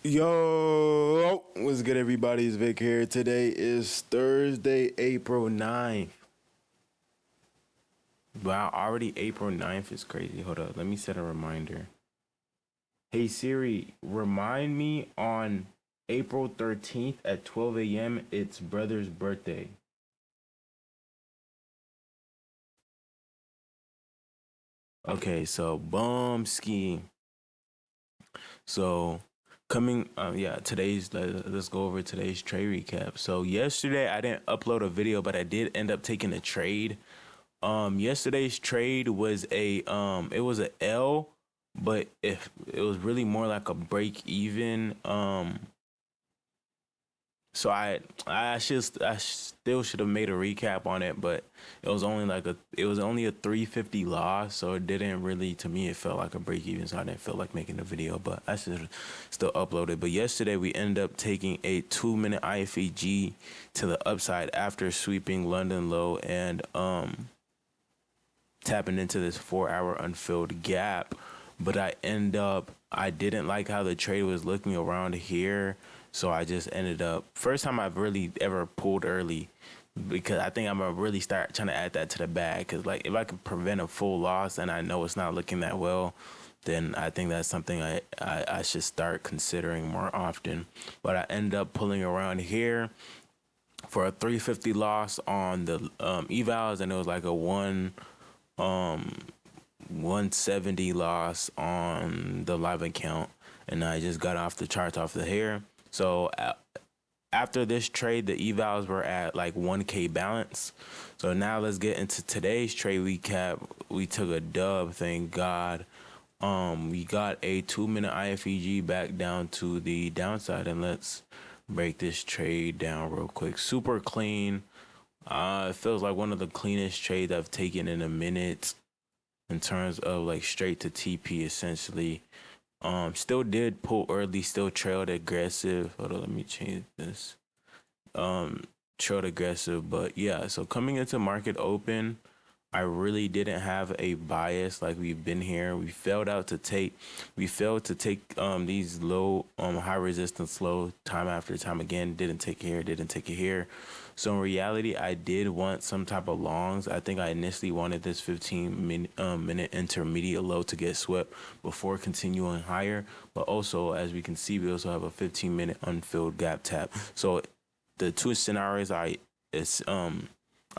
Yo, what's good, everybody? It's Vic here. Today is Thursday, April 9th. Wow, already April 9th is crazy. Hold up, let me set a reminder. Hey Siri, remind me on April 13th at 12 a.m. It's brother's birthday. Okay, so bum ski. So coming yeah, let's go over today's trade recap. So yesterday I didn't upload a video, but I did end up taking a trade. Yesterday's trade was it was a L, but if it was really more like a break even. So I still should have made a recap on it, but it was only a 350 loss, so it didn't really, to me it felt like a break even, so I didn't feel like making a video, but I should still upload it. But yesterday we ended up taking a 2-minute IFEG to the upside after sweeping London low and tapping into this 4-hour unfilled gap. But I didn't like how the trade was looking around here, so I just ended up, first time I've really ever pulled early, because I think I'm gonna really start trying to add that to the bag, because like if I could prevent a full loss and I know it's not looking that well, then I think that's something I should start considering more often. But I end up pulling around here for a 350 loss on the evals, and it was like a 170 loss on the live account, and I just got off the charts off the hair. So after this trade, the evals were at like 1K balance. So now let's get into today's trade recap. We took a dub, thank God. We got a 2-minute IFEG back down to the downside, and let's break this trade down real quick. Super clean. It feels like one of the cleanest trades I've taken in a minute in terms of like straight to TP essentially. Still did pull early, still trailed aggressive. Hold on, let me change this. Trailed aggressive, but yeah, so coming into market open, I really didn't have a bias like we've been here. We failed to take these low high resistance low time after time again. Didn't take it here. So in reality, I did want some type of longs. I think I initially wanted this 15-minute intermediate low to get swept before continuing higher. But also, as we can see, we also have a 15-minute unfilled gap tap. So the two scenarios I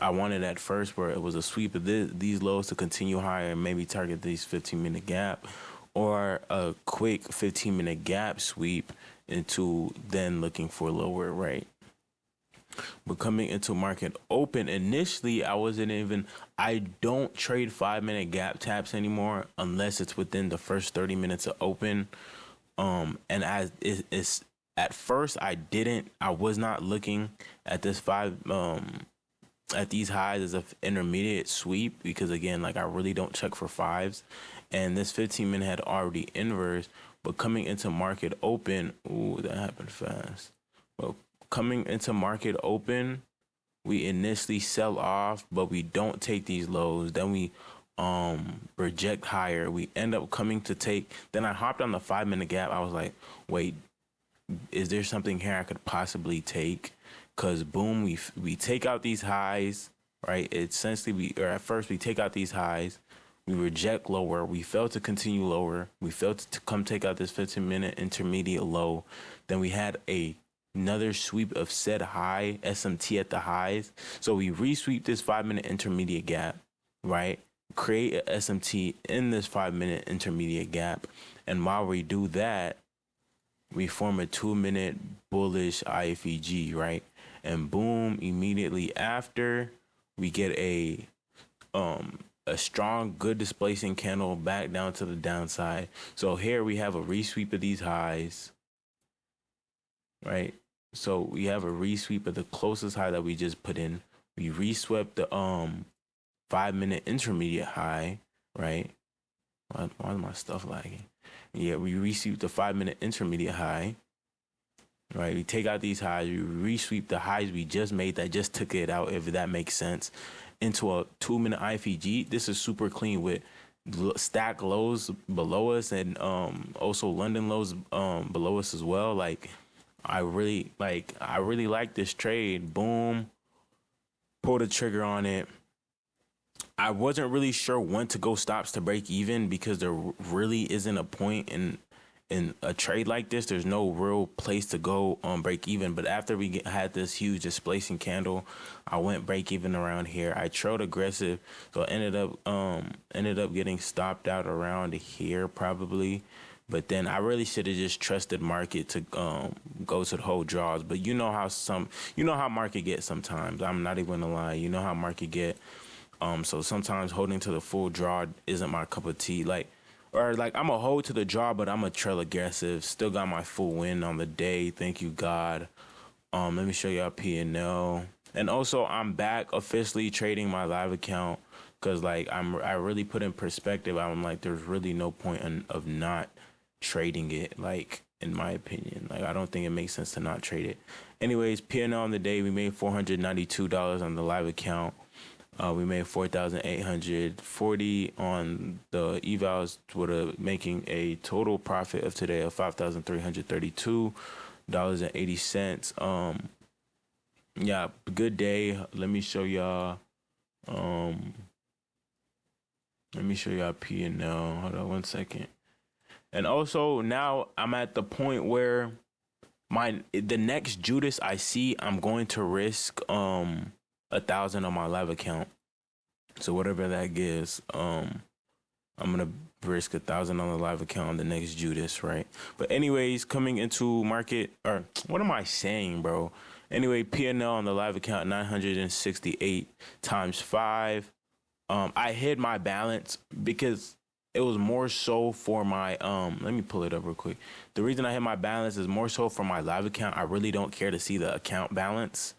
wanted at first where it was a sweep of these lows to continue higher and maybe target these 15-minute gap, or a quick 15-minute gap sweep into then looking for lower, right? But coming into market open, initially I don't trade 5-minute gap taps anymore unless it's within the first 30 minutes of open. And as it's at first I was not looking at this at these highs as an intermediate sweep, because again, like I really don't check for fives, and this 15-minute had already inverse. But coming into market open, ooh, that happened fast. Well, coming into market open, we initially sell off, but we don't take these lows. Then we reject higher. We end up coming to take. Then I hopped on the 5-minute gap. I was like, wait, is there something here I could possibly take? Cause boom, we take out these highs, right? Essentially, at first we take out these highs, we reject lower, we fail to continue lower, we failed to come take out this 15-minute intermediate low. Then we had another sweep of said high SMT at the highs. So we resweep this 5-minute intermediate gap, right? Create a SMT in this 5-minute intermediate gap, and while we do that, we form a 2-minute bullish IFEG, right? And boom, immediately after, we get a strong, good displacing candle back down to the downside. So here we have a resweep of these highs, right? So we have a resweep of the closest high that we just put in. We reswept the 5-minute intermediate high, right? Why is my stuff lagging? Yeah, we resweep the 5-minute intermediate high, right? We take out these highs, we resweep the highs we just made that just took it out, if that makes sense, into a 2-minute IFEG. This is super clean with stack lows below us, and also London lows below us as well. Like I really like this trade. Boom, pull the trigger on it. I wasn't really sure when to go stops to break even, because there really isn't a point in a trade like this. There's no real place to go on break even. But after had this huge displacing candle, I went break even around here. I trailed aggressive, so I ended up getting stopped out around here probably. But then I really should have just trusted market to go to the whole draws. But you know how market get sometimes. I'm not even gonna lie. You know how market get. So sometimes holding to the full draw isn't my cup of tea. Like I'm a hold to the draw, but I'm a trail aggressive. Still got my full win on the day. Thank you, God. Let me show y'all P&L. And also, I'm back officially trading my live account, because like I really put in perspective. I'm like, there's really no point of not trading it. Like, in my opinion, like I don't think it makes sense to not trade it. Anyways, P&L on the day, we made $492 on the live account. We made 4,840 on the evals, with making a total profit of today of $5,332.80. Yeah, good day. Let me show y'all. Let me show y'all P&L. Hold on 1 second. And also now I'm at the point where the next Judas I see, I'm going to risk 1,000 on my live account. So whatever that gives, I'm gonna risk 1,000 on the live account on the next Judas, right? But anyways, coming into market, or what am I saying, bro? Anyway, P&L on the live account 968 times 5. I hid my balance because it was more so for my let me pull it up real quick. The reason I hid my balance is more so for my live account. I really don't care to see the account balance.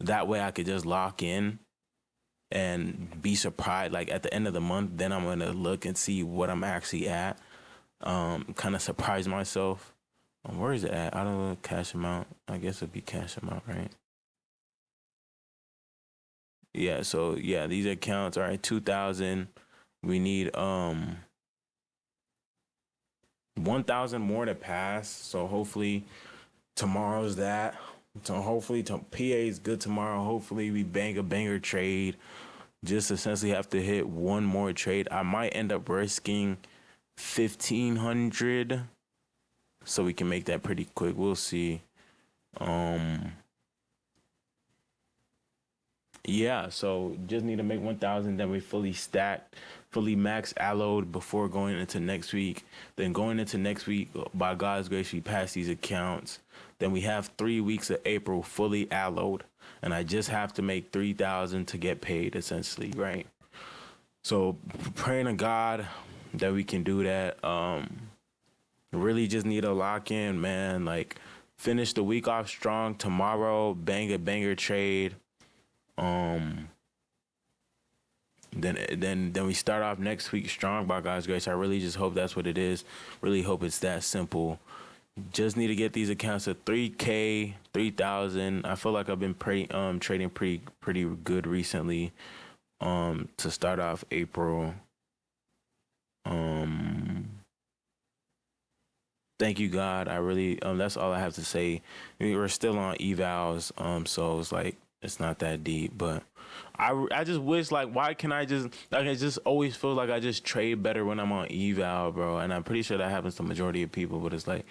That way I could just lock in and be surprised. Like at the end of the month, then I'm gonna look and see what I'm actually at. Kind of surprise myself. Where is it at? I don't know, cash amount. I guess it'd be cash amount, right? Yeah, so yeah, these accounts are at 2,000. We need 1,000 more to pass. So hopefully tomorrow's that. So hopefully PA is good tomorrow. Hopefully we bang a banger trade. Just essentially have to hit one more trade. I might end up risking 1,500, so we can make that pretty quick. We'll see. Yeah, so just need to make 1,000, then we fully stacked, fully max alloed before going into next week. Then going into next week, by God's grace, we pass these accounts. Then we have 3 weeks of April fully alloed, and I just have to make 3,000 to get paid, essentially, right? So praying to God that we can do that. Really just need a lock in, man. Like, finish the week off strong tomorrow, bang a banger trade. Then we start off next week strong by God's grace. I really just hope that's what it is. Really hope it's that simple. Just need to get these accounts to 3K, 3,000. I feel like I've been trading pretty good recently. To start off April. Thank you, God. I really that's all I have to say. We're still on evals, so it's like it's not that deep, but I just wish, like, why can I just, like, I just always feel like I just trade better when I'm on eval, bro, and I'm pretty sure that happens to the majority of people, but it's like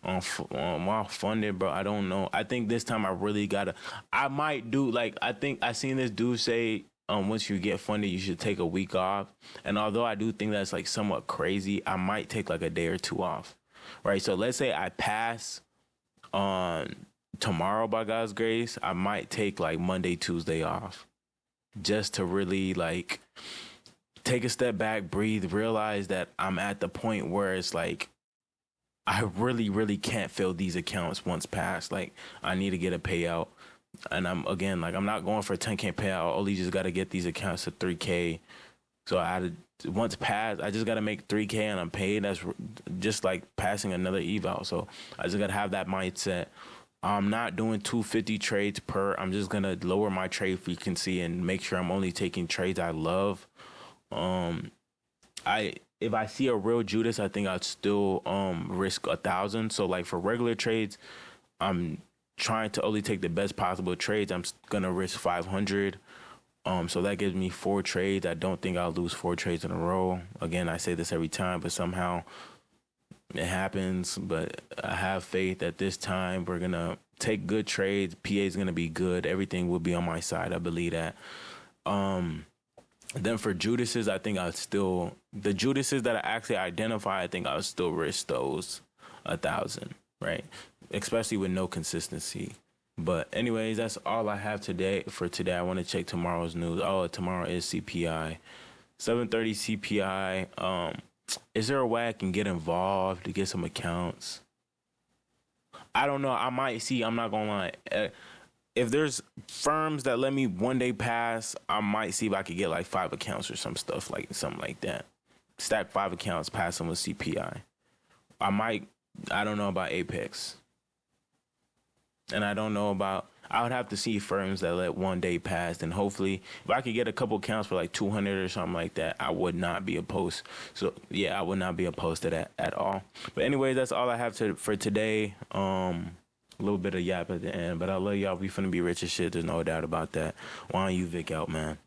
while funded, bro, I don't know. I think this time I really gotta, I might do, like, I think I seen this dude say, once you get funded, you should take a week off, and although I do think that's like somewhat crazy, I might take like a day or two off, right? So let's say I pass on tomorrow by God's grace, I might take like Monday, Tuesday off, just to really like take a step back, breathe, realize that I'm at the point where it's like I really, really can't fill these accounts once passed. Like, I need to get a payout. And I'm, again, like, I'm not going for a 10K payout. I only just got to get these accounts to 3K. So once passed, I just got to make 3K and I'm paid. That's just like passing another eval. So I just got to have that mindset. I'm not doing 250 trades per. I'm just going to lower my trade frequency and make sure I'm only taking trades I love. I if I see a real Judas, I think I'd still risk 1,000. So like for regular trades, I'm trying to only take the best possible trades. Gonna risk 500. So that gives me four trades. I don't think I'll lose four trades in a row. Again, I say this every time, but somehow it happens. But I have faith that this time we're gonna take good trades. PA is gonna be good. Everything will be on my side. I believe that. Then for Judases, I think I still the Judases that I actually identify. I think I'll still risk those 1,000, right? Especially with no consistency. But anyways, that's all I have today. For today, I want to check tomorrow's news. Oh, tomorrow is CPI, 7:30 CPI. Is there a way I can get involved to get some accounts? I don't know. I might see. I'm not gonna lie. If there's firms that let me one day pass, I might see if I could get like 5 accounts or some stuff like something like that. Stack 5 accounts, pass them with CPI. I might. I don't know about Apex, and I don't know about. I would have to see firms that let one day pass, and hopefully, if I could get a couple accounts for like 200 or something like that, I would not be opposed. So yeah, I would not be opposed to that at all. But anyways, that's all I have for today. A little bit of yap at the end, but I love y'all. We finna be rich as shit. There's no doubt about that. Why don't you Vic out, man?